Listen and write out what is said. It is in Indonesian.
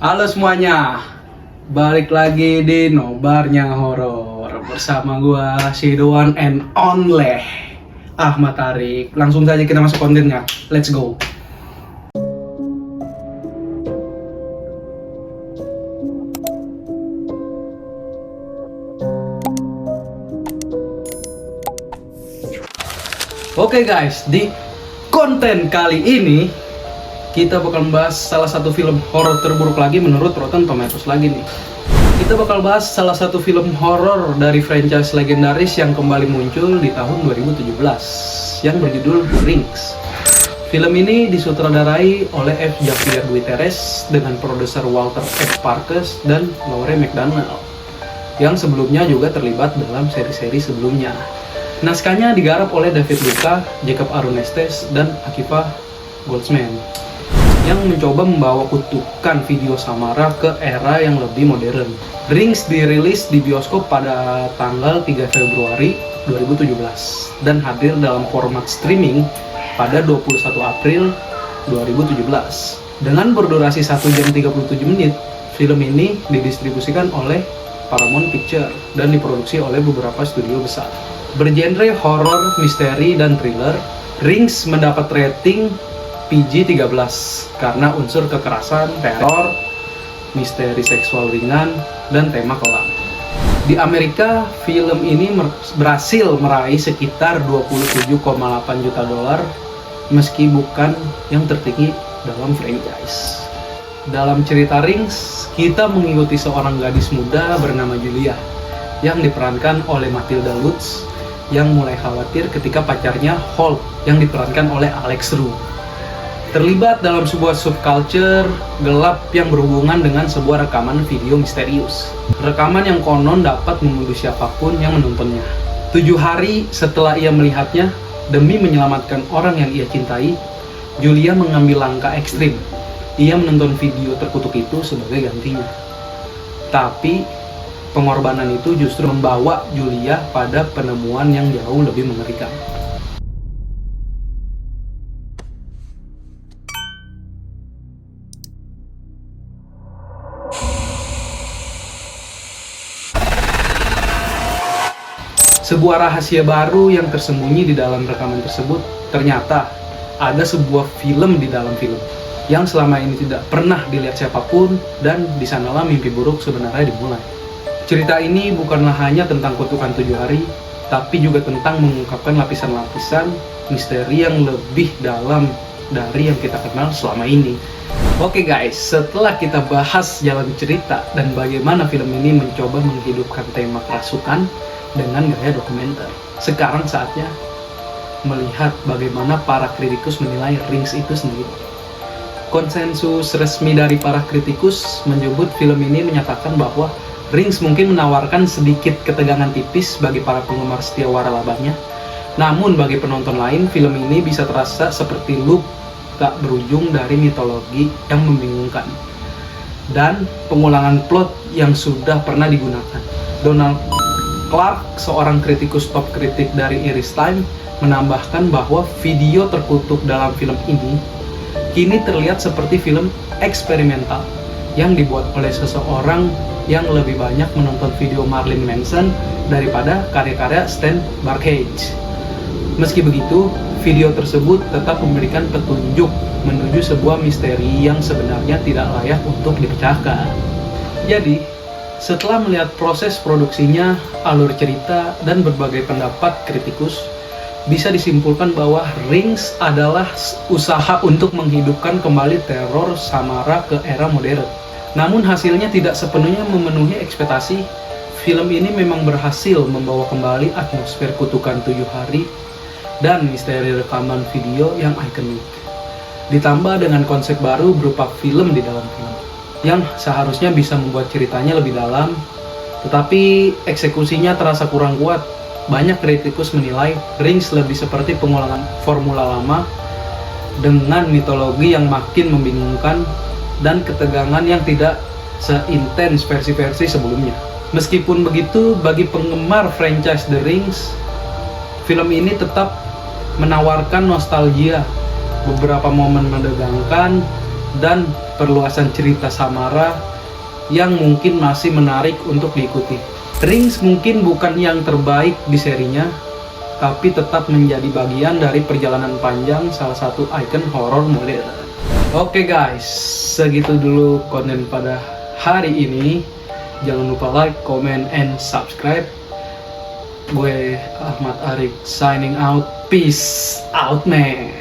Halo semuanya, balik lagi di Nobarnya Horor bersama gua si the one and only Ahmad Tarik. Langsung saja kita masuk kontennya, let's go. Oke guys, di konten kali ini kita bakal bahas salah satu film horor terburuk lagi menurut Rotten Tomatoes lagi nih. Kita bakal bahas salah satu film horor dari franchise legendaris yang kembali muncul di tahun 2017 yang berjudul Rings. Film ini disutradarai oleh F. Javier Gutierrez dengan produser Walter F. Parkes dan Lauren McDonald yang sebelumnya juga terlibat dalam seri-seri sebelumnya. Naskahnya digarap oleh David Luca, Jacob Arunestes, dan Akiva Goldsman yang mencoba membawa kutukan video Samara ke era yang lebih modern. Rings dirilis di bioskop pada tanggal 3 Februari 2017 dan hadir dalam format streaming pada 21 April 2017. Dengan berdurasi 1 jam 37 menit, film ini didistribusikan oleh Paramount Picture dan diproduksi oleh beberapa studio besar. Bergenre horor, misteri, dan thriller, Rings mendapat rating PG-13 karena unsur kekerasan, teror, misteri seksual ringan, dan tema kelam. Di Amerika, film ini berhasil meraih sekitar 27,8 juta dolar meski bukan yang tertinggi dalam franchise. Dalam cerita Rings, kita mengikuti seorang gadis muda bernama Julia yang diperankan oleh Matilda Lutz yang mulai khawatir ketika pacarnya Holt yang diperankan oleh Alex Ru terlibat dalam sebuah subculture gelap yang berhubungan dengan sebuah rekaman video misterius. Rekaman yang konon dapat membunuh siapapun yang menontonnya. 7 hari setelah ia melihatnya, demi menyelamatkan orang yang ia cintai, Julia mengambil langkah ekstrim. Ia menonton video terkutuk itu sebagai gantinya. Tapi, pengorbanan itu justru membawa Julia pada penemuan yang jauh lebih mengerikan. Sebuah rahasia baru yang tersembunyi di dalam rekaman tersebut, ternyata ada sebuah film di dalam film yang selama ini tidak pernah dilihat siapapun, dan disanalah mimpi buruk sebenarnya dimulai. Cerita ini bukanlah hanya tentang kutukan 7 hari, tapi juga tentang mengungkapkan lapisan-lapisan misteri yang lebih dalam dari yang kita kenal selama ini. Oke guys, setelah kita bahas jalan cerita dan bagaimana film ini mencoba menghidupkan tema kerasukan dengan gaya dokumenter, sekarang saatnya melihat bagaimana para kritikus menilai Rings itu sendiri. Konsensus resmi dari para kritikus menyebut film ini menyatakan bahwa Rings mungkin menawarkan sedikit ketegangan tipis bagi para penggemar setia waralabanya. Namun bagi penonton lain, film ini bisa terasa seperti loop tak berujung dari mitologi yang membingungkan dan pengulangan plot yang sudah pernah digunakan. Donald Clark, seorang kritikus top kritik dari Irish Times, menambahkan bahwa video terkutuk dalam film ini kini terlihat seperti film eksperimental yang dibuat oleh seseorang yang lebih banyak menonton video Marilyn Manson daripada karya-karya Stan Brakhage. Meski begitu, video tersebut tetap memberikan petunjuk menuju sebuah misteri yang sebenarnya tidak layak untuk dipecahkan. Jadi, setelah melihat proses produksinya, alur cerita, dan berbagai pendapat kritikus, bisa disimpulkan bahwa Rings adalah usaha untuk menghidupkan kembali teror Samara ke era modern. Namun hasilnya tidak sepenuhnya memenuhi ekspektasi. Film ini memang berhasil membawa kembali atmosfer kutukan 7 hari dan misteri rekaman video yang ikonik. Ditambah dengan konsep baru berupa film di dalam film, yang seharusnya bisa membuat ceritanya lebih dalam, tetapi eksekusinya terasa kurang kuat. Banyak kritikus menilai Rings lebih seperti pengulangan formula lama dengan mitologi yang makin membingungkan dan ketegangan yang tidak seintens versi-versi sebelumnya. Meskipun begitu, bagi penggemar franchise The Rings, film ini tetap menawarkan nostalgia, beberapa momen menegangkan, dan perluasan cerita Samara yang mungkin masih menarik untuk diikuti. Rings mungkin bukan yang terbaik di serinya, tapi tetap menjadi bagian dari perjalanan panjang salah satu ikon horor modern. Oke guys, segitu dulu konten pada hari ini. Jangan lupa like, comment, and subscribe. Gue Ahmad Arif signing out. Peace out man.